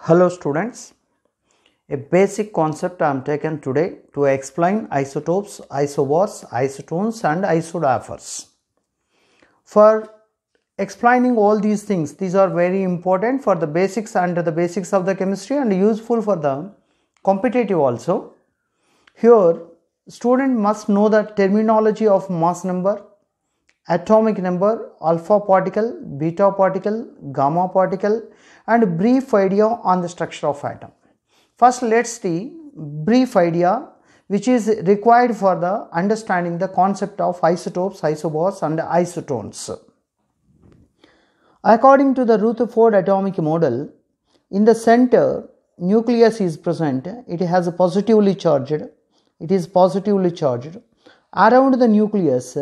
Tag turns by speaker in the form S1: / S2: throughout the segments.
S1: Hello students, a basic concept I am taken today to explain isotopes, isobars, isotones and isodiaphers. For explaining all these things, these are very important for the basics and the basics of the chemistry and useful for the competitive also. Here, student must know the terminology of mass number, atomic number, alpha particle, beta particle, gamma particle and brief idea on the structure of atom. First let's see brief idea which is required for the understanding the concept of isotopes, isobars and isotones. According to the Rutherford atomic model, in the center nucleus is present, it has a positively charged, Around the nucleus,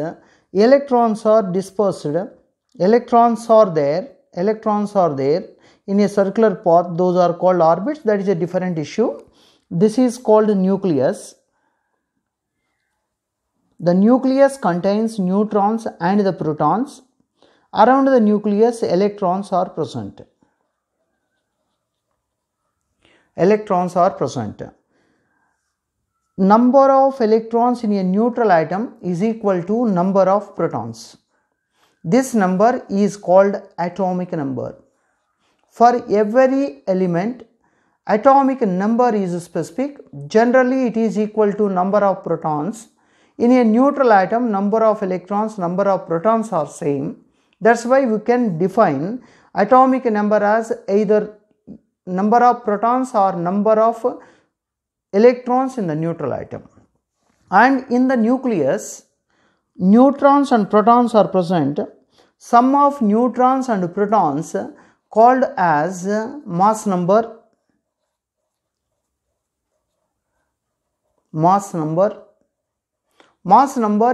S1: electrons are dispersed, electrons are there in a circular path, those are called orbits, that is a different issue. This is called nucleus. The nucleus contains neutrons and the protons. Around the nucleus, electrons are present. Number of electrons in a neutral atom is equal to number of protons. This number is called atomic number. For every element, atomic number is specific. Generally, it is equal to number of protons. In a neutral atom, number of electrons, number of protons are same. That's why we can define atomic number as either number of protons or number of electrons in the neutral atom. And in the nucleus, neutrons and protons are present. Sum of neutrons and protons called as mass number. Mass number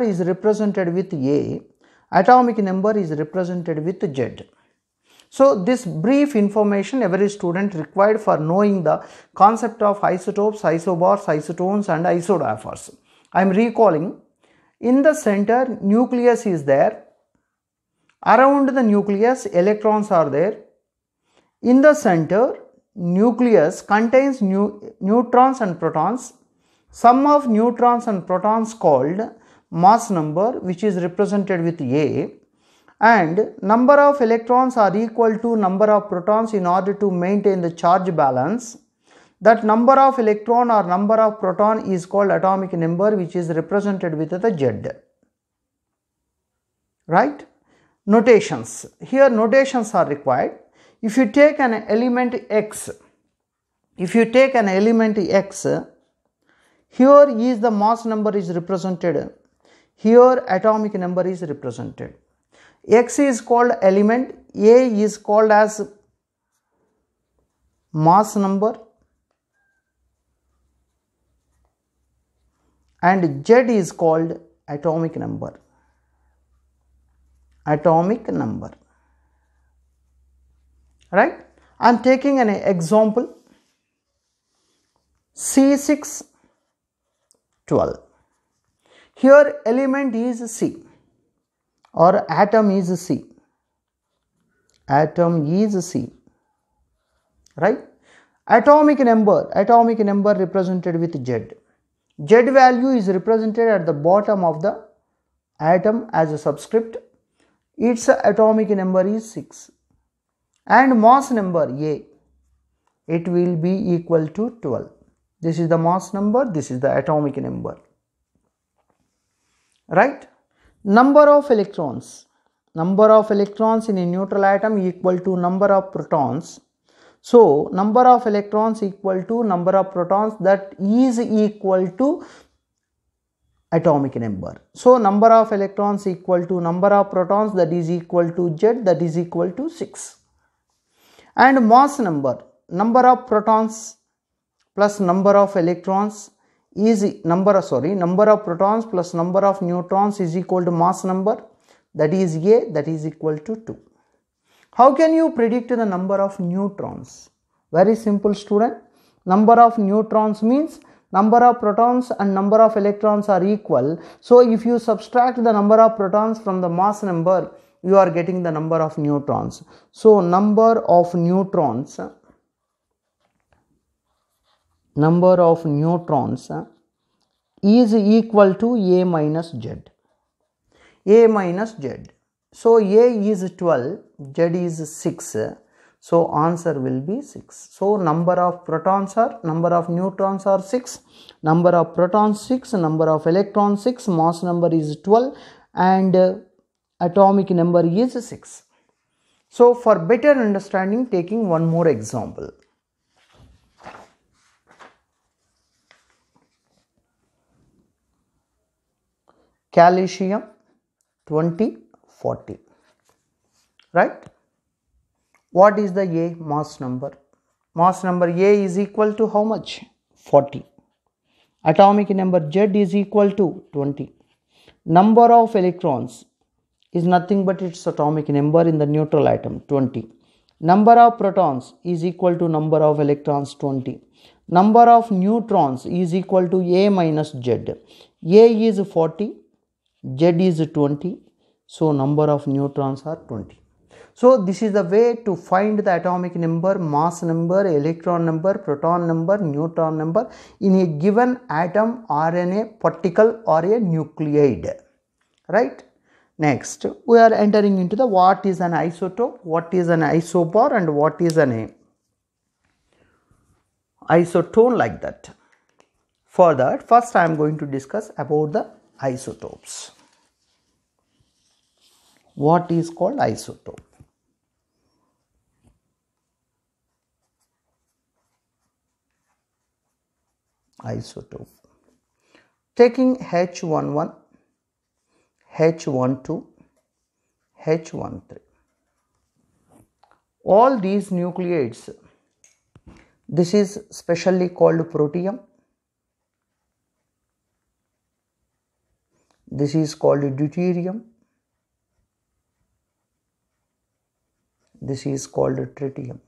S1: is represented with A. Atomic number is represented with Z. So this brief information every student required for knowing the concept of isotopes, isobars, isotones and isodiaphers. I am recalling, in the center nucleus is there. Around the nucleus electrons are there. In the center, nucleus contains neutrons and protons. Sum of neutrons and protons called mass number, which is represented with A, and number of electrons are equal to number of protons in order to maintain the charge balance. That number of electron or number of proton is called atomic number, which is represented with the Z. Right? Notations. Here notations are required. If you take an element X, here is the mass number is represented, here atomic number is represented. X is called element, A is called as mass number and Z is called atomic number. Right? I am taking an example C612. Here element is C or atom is C. Right? Atomic number represented with Z. Z value is represented at the bottom of the atom as a subscript. Its atomic number is 6. And mass number A, it will be equal to 12. This is the mass number, this is the atomic number. Right? Number of electrons in a neutral atom equal to number of protons. So number of electrons equal to number of protons, that is equal to atomic number. So number of electrons equal to number of protons, that is equal to Z, that is equal to 6. And mass number of protons plus number of electrons is number of protons plus number of neutrons is equal to mass number, that is A, that is equal to 2. How can you predict the number of neutrons? Very simple, student. Number of neutrons means number of protons and number of electrons are equal. So if you subtract the number of protons from the mass number, you are getting the number of neutrons. So number of neutrons number of neutrons is equal to A minus Z. A minus Z. So A is 12, Z is 6. So answer will be 6. So number of neutrons are 6, number of protons 6, number of electrons 6, mass number is 12 and atomic number is 6. So for better understanding, taking one more example. Calcium 20, 40, right? What is the A mass number? Mass number A is equal to how much? 40. Atomic number Z is equal to 20. Number of electrons is nothing but its atomic number in the neutral atom, 20. Number of protons is equal to number of electrons, 20. Number of neutrons is equal to A minus Z. A is 40, Z is 20. So number of neutrons are 20. So this is the way to find the atomic number, mass number, electron number, proton number, neutron number in a given atom or in a particle or a nuclide, right? Next, we are entering into the what is an isotope, what is an isobar and what is an isotone, like that. For that, first I am going to discuss about the isotopes. What is called isotope? Isotope. Taking H11, H12, H13. All these nucleides, this is specially called protium. This is called deuterium. This is called tritium.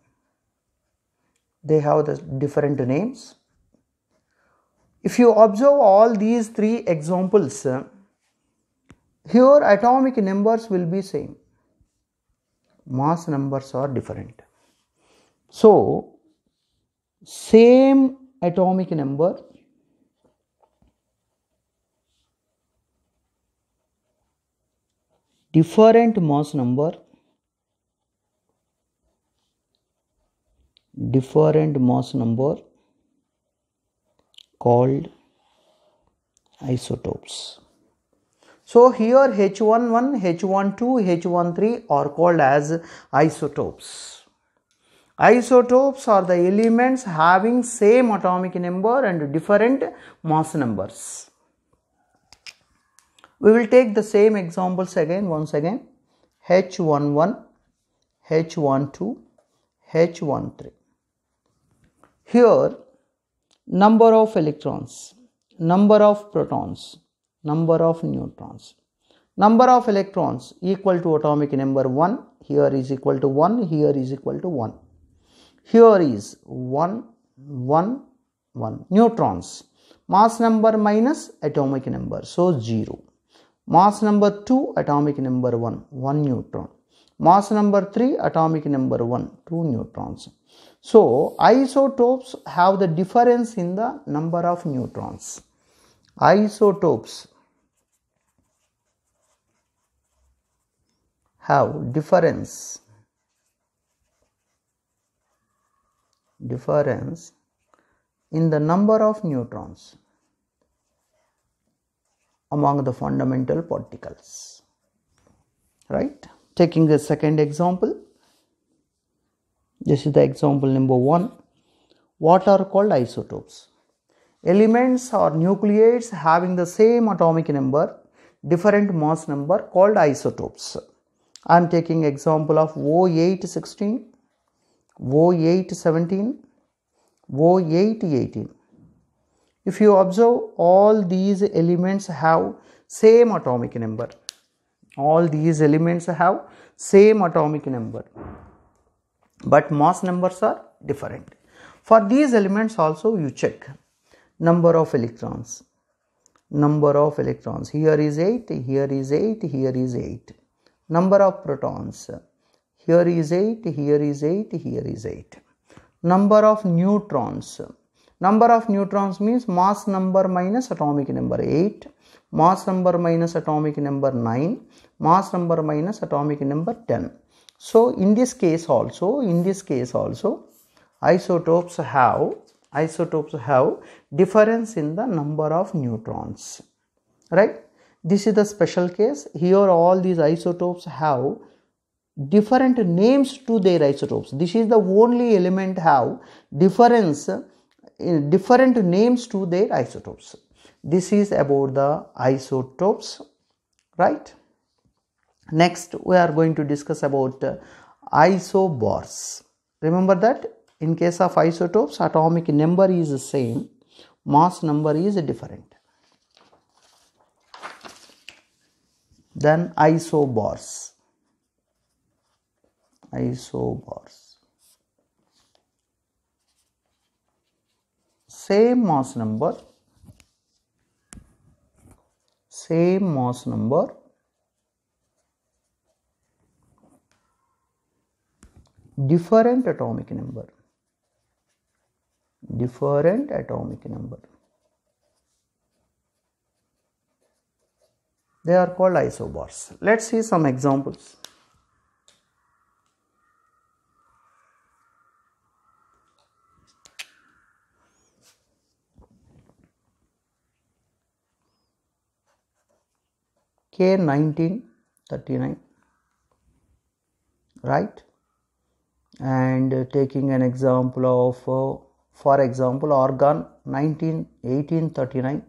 S1: They have the different names. If you observe all these three examples, here atomic numbers will be same. Mass numbers are different. So, same atomic number, different mass number, called isotopes. So here H11, H12, H13 are called as isotopes. Isotopes are the elements having same atomic number and different mass numbers. We will take the same examples once again. H11, H12, H13. Here, number of electrons, number of protons, number of neutrons. Number of electrons equal to atomic number 1, here is equal to 1, here is equal to 1. Here is 1, 1, 1. Neutrons, mass number minus atomic number, so 0. Mass number 2, atomic number 1, 1 neutron. Mass number 3, atomic number 1, 2 neutrons. So, isotopes have the difference in the number of neutrons. Isotopes have difference in the number of neutrons among the fundamental particles, right? Taking the second example, this is the example number 1. What are called isotopes? Elements or nucleides having the same atomic number, different mass number, called isotopes. I am taking example of O816, O817, O818. If you observe, all these elements have same atomic number. All these elements have same atomic number, but mass numbers are different. For these elements also you check number of electrons. Here is 8, here is 8, here is 8. Number of protons. Here is 8, here is 8, here is 8. Number of neutrons. Number of neutrons means mass number minus atomic number 8, mass number minus atomic number 9, mass number minus atomic number 10. So in this case also, isotopes have difference in the number of neutrons, right? This is the special case. Here all these isotopes have different names to their isotopes. This is the only element have different names to their isotopes. This is about the isotopes, right? Next we are going to discuss about isobars. Remember that in case of isotopes, atomic number is the same, mass number is different. Then isobars. Same mass number, different atomic number. They are called isobars. Let's see some examples. K1939, right? And taking an example of, for example, argon 1839,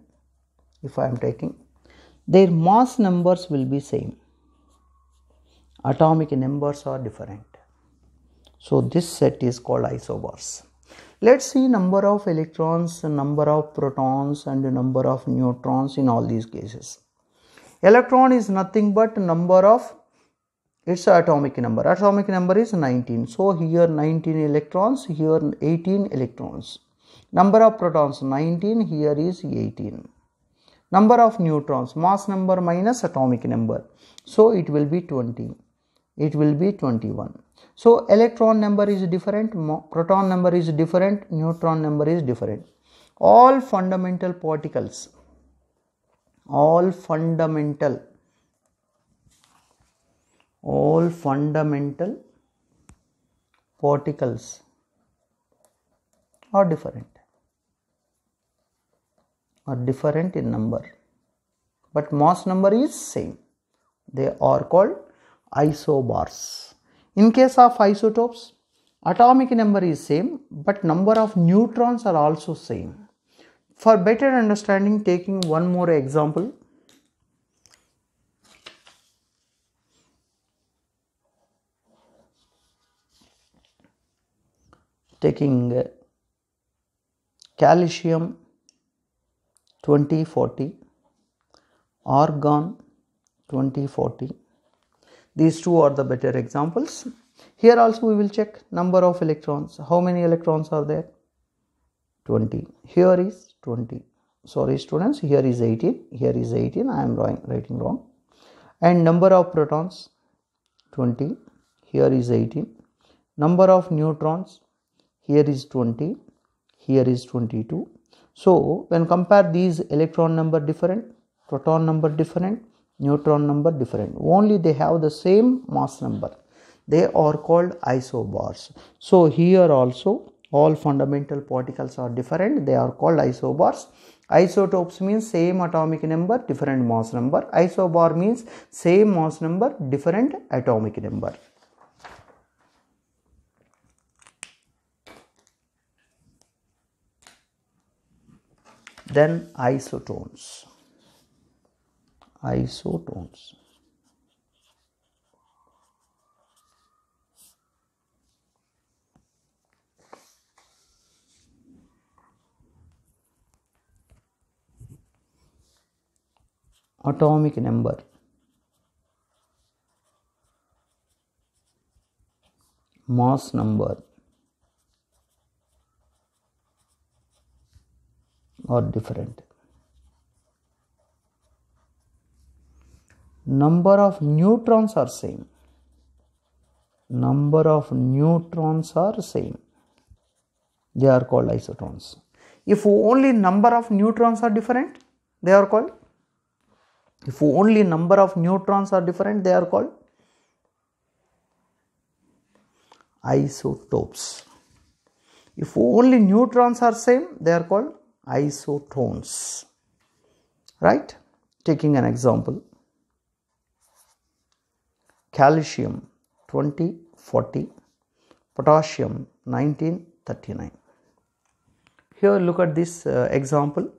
S1: if I am taking, their mass numbers will be same, atomic numbers are different. So this set is called isobars. Let's see number of electrons, number of protons and number of neutrons in all these cases. Electron is nothing but number of its atomic number. Atomic number is 19. So here 19 electrons, here 18 electrons. Number of protons 19, here is 18. Number of neutrons, mass number minus atomic number. So it will be 20. It will be 21. So electron number is different, proton number is different, neutron number is different. All fundamental particles, all fundamental particles are different in number, but mass number is same. They are called isobars. In case of isotopes, atomic number is same, but number of neutrons are also same. For better understanding, taking one more example. Taking calcium 2040, argon 2040. These two are the better examples. Here also we will check number of electrons. How many electrons are there? 20. Here is 20. Sorry students, here is 18. Here is 18. I am writing wrong. And number of protons 20. Here is 18. Number of neutrons, here is 20. Here is 22. So when compare these, electron number different, proton number different, neutron number different. Only they have the same mass number. They are called isobars. So here also all fundamental particles are different. They are called isobars. Isotopes means same atomic number, different mass number. Isobar means same mass number, different atomic number. Then isotones. Atomic number, mass number are different. Number of neutrons are same. They are called isotones. If only number of neutrons are different, they are called. If only number of neutrons are different, they are called isotopes. If only neutrons are same, they are called isotones. Right? Taking an example, calcium 2040, potassium 1939. Here look at this example.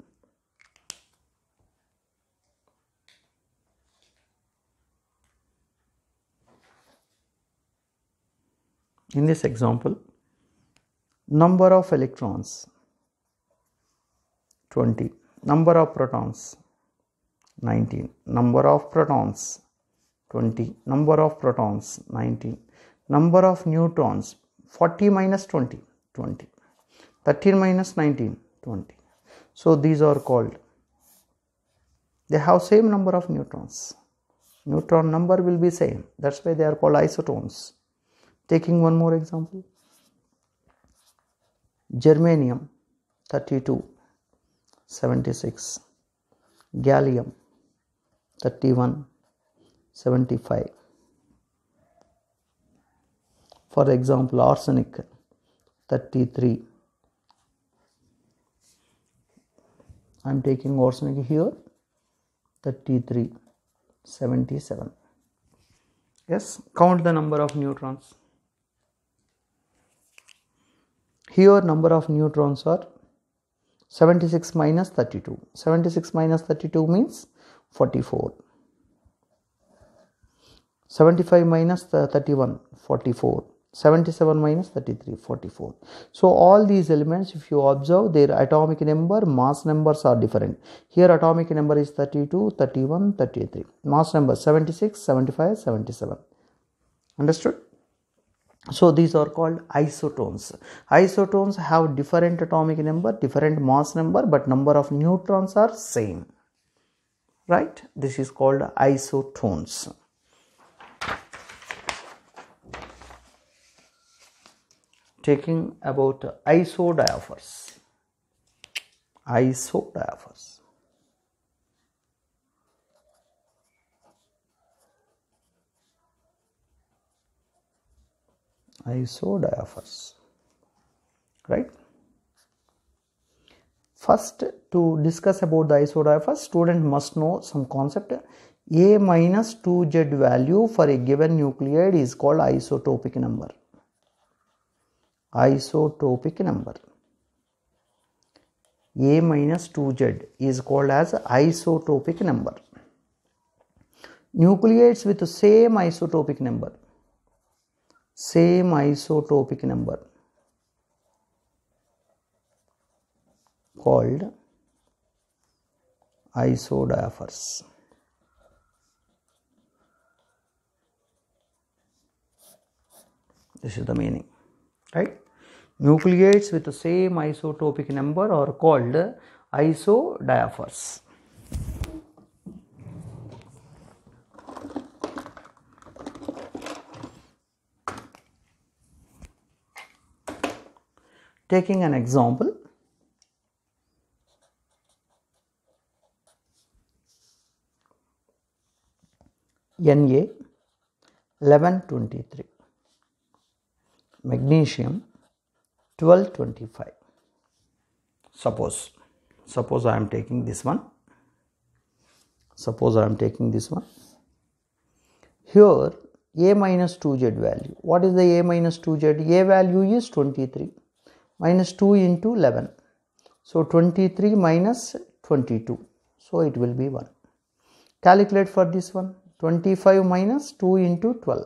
S1: In this example, number of electrons 20, number of protons 19, number of protons 20, number of protons 19, number of neutrons 40 minus 20, 20, 13 minus 19, 20. So these are called, they have same number of neutrons. Neutron number will be same. That's why they are called isotones. Taking one more example, germanium 32, 76, gallium 31, 75. For example, arsenic 33. I am taking arsenic here, 33, 77. Yes, count the number of neutrons. Here number of neutrons are 76 minus 32. 76 minus 32 means 44. 75 minus 31, 44. 77 minus 33, 44. So all these elements, if you observe, their atomic number, mass numbers are different. Here atomic number is 32, 31, 33. Mass number 76, 75, 77. Understood? So these are called isotones. Isotones have different atomic number, different mass number, but number of neutrons are same. Right? This is called isotones. Taking about isodiaphers. Isodiaphers. Isodiaphers. Right? First, to discuss about the isodiaphers, student must know some concept. A minus 2Z value for a given nuclide is called isotopic number. Isotopic number. A minus 2Z is called as isotopic number. Nucleides with the same isotopic number. Same isotopic number called isodiaphers. This is the meaning, right? Nucleides with the same isotopic number are called isodiaphers. Taking an example, Na 1123, magnesium 1225. Suppose I am taking this one. Here A minus 2Z value. What is the A minus 2Z? A value is 23. Minus 2 into 11. So 23 minus 22. So it will be 1. Calculate for this one. 25 minus 2 into 12.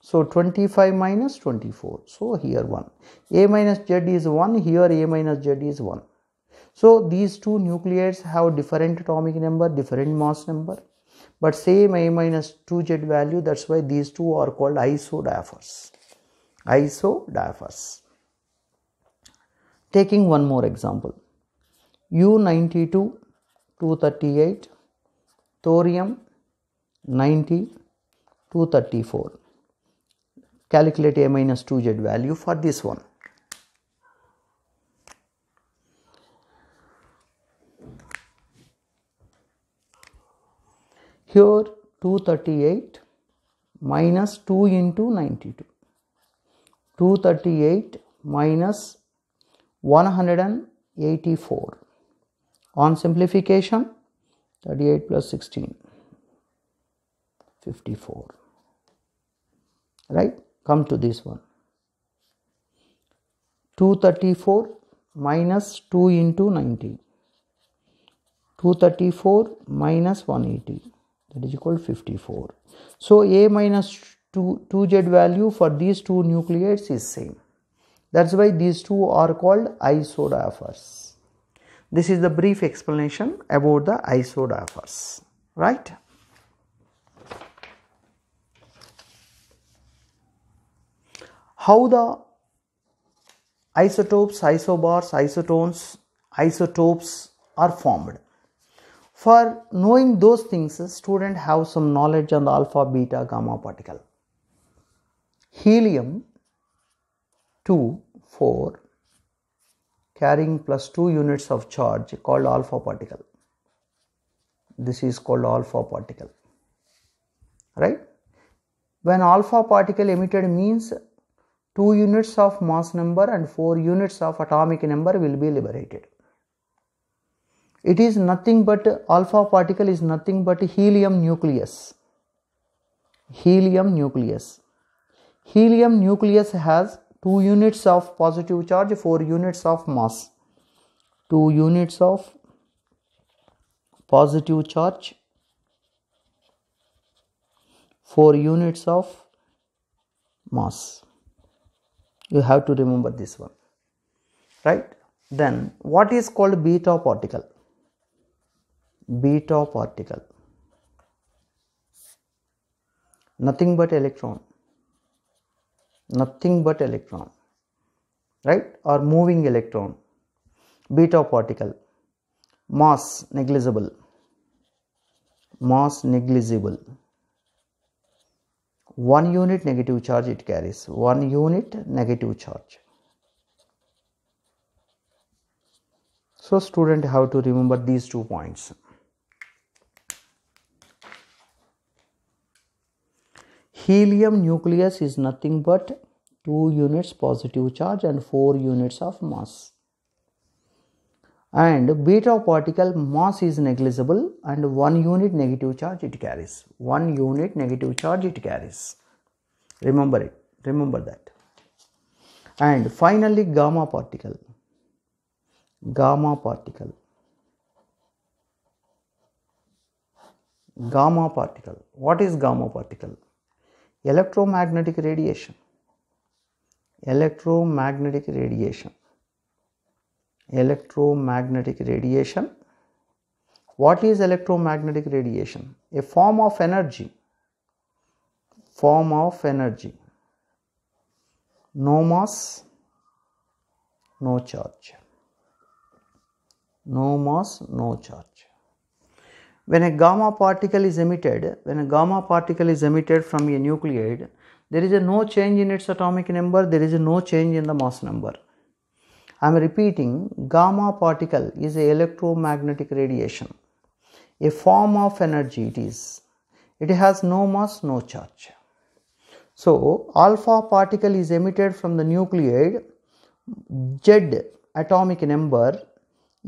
S1: So 25 minus 24. So here 1. A minus Z is 1. Here A minus Z is 1. So these two nucleides have different atomic number, different mass number, but same A minus 2Z value. That's why these two are called isodiaphers. Isodiaphers. Taking one more example, U92, 238, thorium 90, 234. Calculate A minus 2Z value for this one. Here 238 minus 2 into 92. 238 minus 184. On simplification, 38 plus 16, 54. Right? Come to this one. 234 minus 2 into 90. 234 minus 180, that is equal to 54. So A minus 2Z value for these two nucleides is same. That's why these two are called isodiaphers. This is the brief explanation about the isodiaphers, right? How the isotopes, isobars, isotones, isotopes are formed. For knowing those things, students have some knowledge on the alpha, beta, gamma particle. Helium 2, 4 carrying plus 2 units of charge called alpha particle. This is called alpha particle, right? When alpha particle emitted means 2 units of mass number and 4 units of atomic number will be liberated. It is nothing but, alpha particle is nothing but helium nucleus. Helium nucleus. Helium nucleus has 2 units of positive charge, 4 units of mass. 2 units of positive charge, 4 units of mass. You have to remember this one, right? Then what is called beta particle? Beta particle, nothing but electron, nothing but electron, right? Or moving electron. Beta particle, mass negligible, mass negligible. 1 unit negative charge it carries, 1 unit negative charge. So student have to remember these 2 points. Helium nucleus is nothing but 2 units positive charge and 4 units of mass. And beta particle mass is negligible and 1 unit negative charge it carries. 1 unit negative charge it carries. Remember it. Remember that. And finally gamma particle. Gamma particle. Gamma particle. What is gamma particle? Electromagnetic radiation. Electromagnetic radiation. Electromagnetic radiation. What is electromagnetic radiation? A form of energy. Form of energy. No mass, no charge. No mass, no charge. When a gamma particle is emitted, from a nuclide, there is no change in its atomic number, there is no change in the mass number. I am repeating, gamma particle is a electromagnetic radiation. A form of energy it is. It has no mass, no charge. So, alpha particle is emitted from the nuclide, Z atomic number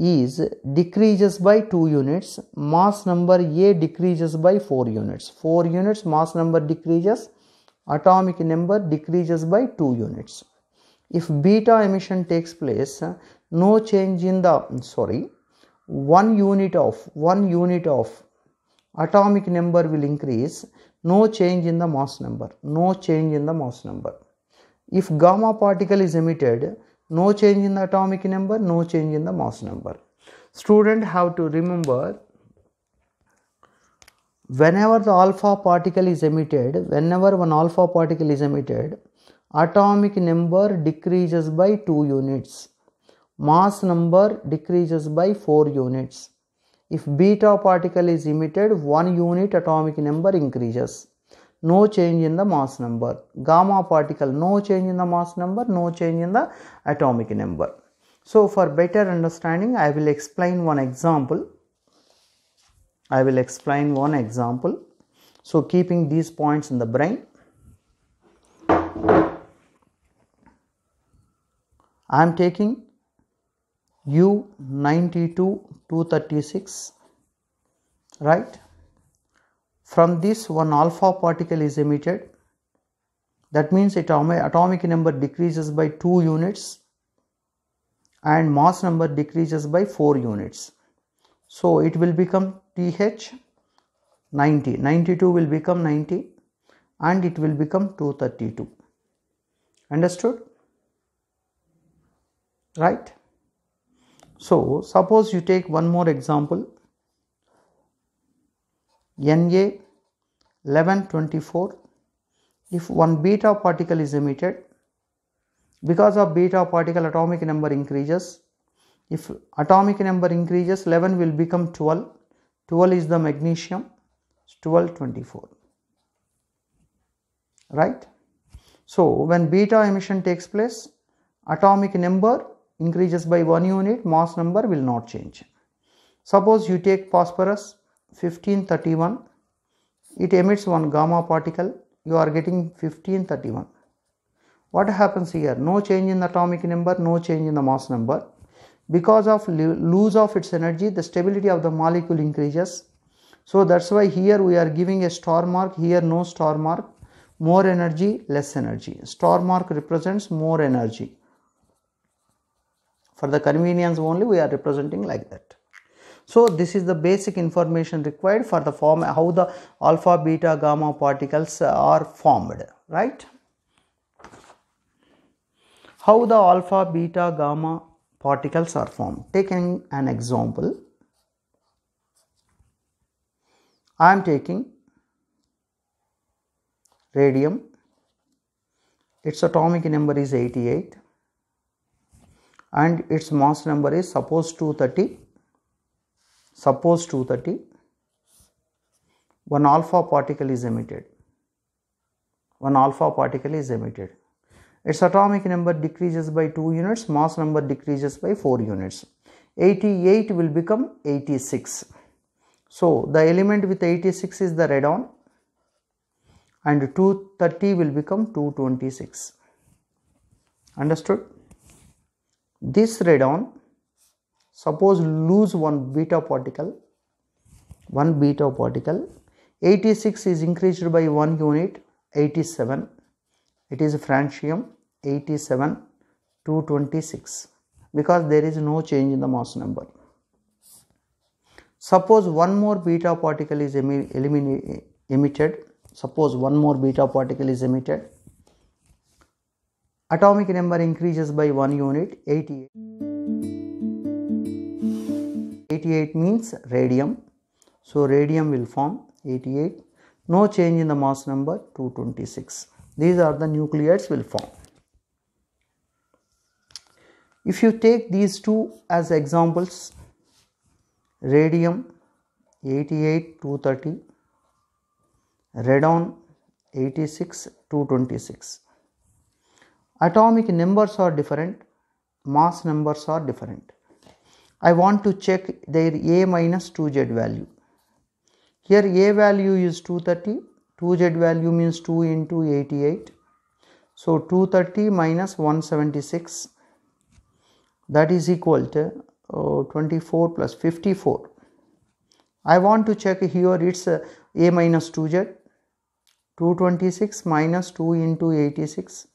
S1: is decreases by 2 units, mass number A decreases by 4 units. 4 units mass number decreases, atomic number decreases by 2 units. If beta emission takes place, no change in the, 1 unit of atomic number will increase, no change in the mass number, no change in the mass number. If gamma particle is emitted, no change in the atomic number, no change in the mass number. Student have to remember, whenever the alpha particle is emitted, whenever one alpha particle is emitted, atomic number decreases by 2 units, mass number decreases by 4 units. If beta particle is emitted, 1 unit atomic number increases, no change in the mass number. Gamma particle, no change in the mass number, no change in the atomic number. So for better understanding, I will explain one example. I will explain one example. So keeping these points in the brain, I am taking U92 236, right? From this, one alpha particle is emitted. That means atomic number decreases by 2 units and mass number decreases by 4 units. So it will become TH 90, 92 will become 90 and it will become 232. Understood? Right? So suppose you take one more example, Na 1124. If one beta particle is emitted, because of beta particle atomic number increases. If atomic number increases, 11 will become 12. 12 is the magnesium, 1224. Right? So when beta emission takes place, atomic number increases by 1 unit, mass number will not change. Suppose you take phosphorus 1531, it emits one gamma particle, you are getting 1531. What happens here? No change in the atomic number, no change in the mass number. Because of loss of its energy, the stability of the molecule increases. So that's why here we are giving a star mark, here no star mark. More energy, less energy. Star mark represents more energy. For the convenience only we are representing like that. So this is the basic information required for the form, how the alpha, beta, gamma particles are formed, right? How the alpha, beta, gamma particles are formed. Taking an example, I am taking radium, its atomic number is 88 and its mass number is suppose 230. Suppose 230, one alpha particle is emitted. One alpha particle is emitted. Its atomic number decreases by 2 units, mass number decreases by 4 units. 88 will become 86. So the element with 86 is the radon and 230 will become 226. Understood? This radon, suppose lose one beta particle, 86 is increased by 1 unit, 87. It is francium 87 226 because there is no change in the mass number. Suppose one more beta particle is emitted. Suppose one more beta particle is emitted. Atomic number increases by 1 unit, 88. 88 means radium. So radium will form 88. No change in the mass number, 226. These are the nuclides will form. If you take these two as examples, radium 88 230, radon 86 226. Atomic numbers are different, mass numbers are different. I want to check their A minus 2Z value. Here A value is 230, 2Z value means 2 into 88. So 230 minus 176, that is equal to 24 plus 54. I want to check here it's A minus 2Z, 226 minus 2 into 86.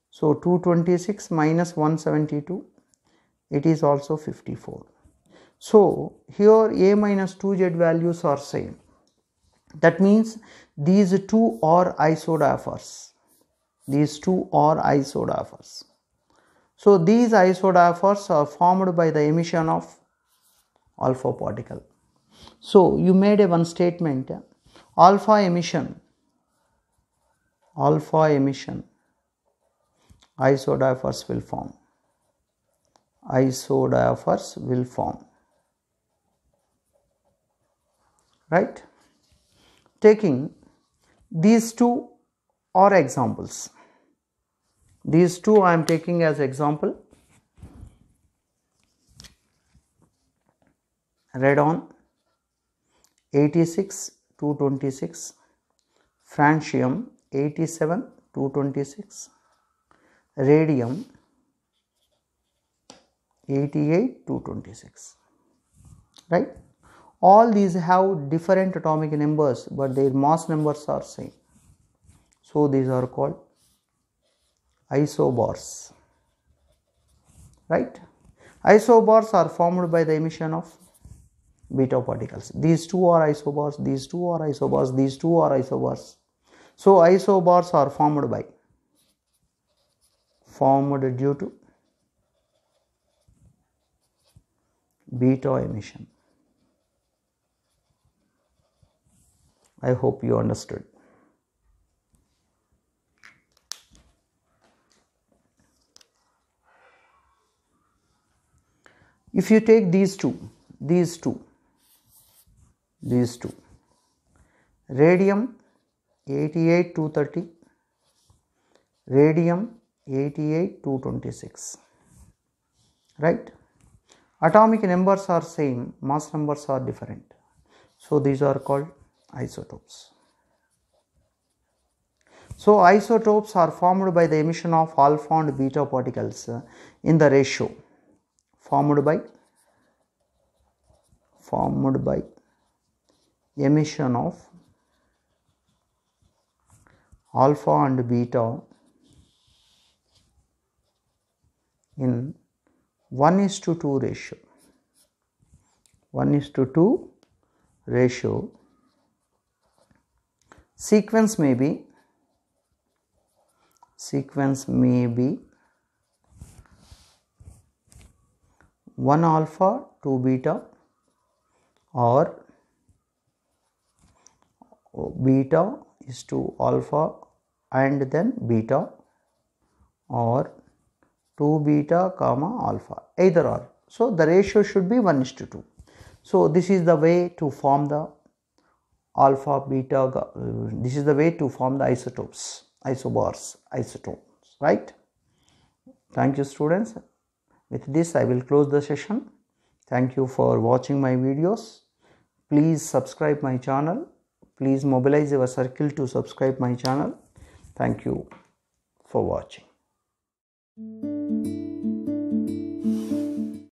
S1: So 226 minus 172, it is also 54. So here A minus 2Z values are same. That means these two are isodiaphers. These two are isodiaphers. So these isodiaphers are formed by the emission of alpha particle. So you made a one statement, alpha emission, isodiaphers will form. Isodiaphers will form. Right? Taking these two are examples. These two I am taking as example. Radon 86 226, francium 87 226, radium 88 226, right? All these have different atomic numbers, but their mass numbers are same. So these are called isobars, right? Isobars are formed by the emission of beta particles. These two are isobars, these two are isobars, these two are isobars. So isobars are formed due to beta emission. I hope you understood. If you take these two, radium 88 230, radium 88 226, right? Atomic numbers are same, mass numbers are different. So these are called isotopes. So isotopes are formed by the emission of alpha and beta particles in the ratio formed by emission of alpha and beta in 1:2 ratio. 1:2 ratio. Sequence may be 1 alpha 2 beta, or beta is to alpha and then beta, or 2 beta comma alpha, either or. So the ratio should be 1:2. So this is the way to form the alpha beta, this is the way to form the isotopes, isobars, isotopes, right? Thank you, students. With this I will close the session. Thank you for watching my videos. Please subscribe my channel. Please mobilize your circle to subscribe my channel. Thank you for watching.